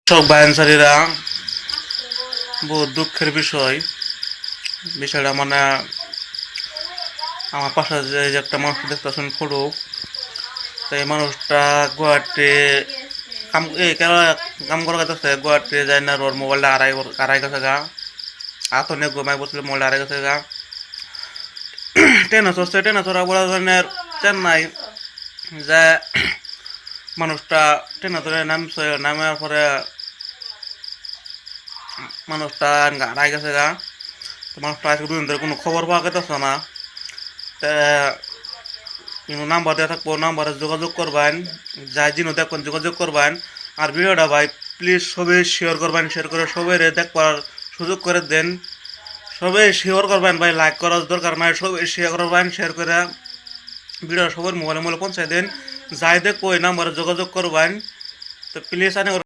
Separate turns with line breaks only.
সব বায়ানসারীরা বহু দুঃখের বিষয়। বিষয়টা মানে আমার পাশে যে একটা মানুষ দেখতেছেন ফটো, তো এই মানুষটা গুয়াহাটি কাম করা গেছে। গুয়াহাটি যাই না, ওর মোবাইলটা আড়াই গেছে গা। আতনে ঘুমাই বসলে মোবাইলটা আড়াই গেছে গা। ট্রেনে চড়া বলা ধরনের চেন্নাই যে মানুষটা ট্রেনে ধরে নামছে, নামার পরে মানুষটা আড়াই গেছে গা। তো মানুষটা আজকে দুদিন ধরে কোনো খবর পাওয়া গেতেছে না। তা কিন্তু নাম্বার দেওয়া থাকবো, নাম্বারে যোগাযোগ করবেন, যাই দিনও দেখবেন যোগাযোগ করবেন। আর ভিডিওটা ভাই প্লিজ সবাই শেয়ার করবেন, শেয়ার করে সবাই দেখবার সুযোগ করে দেন। সবাই শেয়ার করবেন ভাই, লাইক করার দরকার নাই, সবাই শেয়ার করবেন, শেয়ার করে ভিডিও সবার মোবাইলে পৌঁছায় দেন। যাই দেখবো ওই নাম্বারে যোগাযোগ করবেন। তো প্লিজ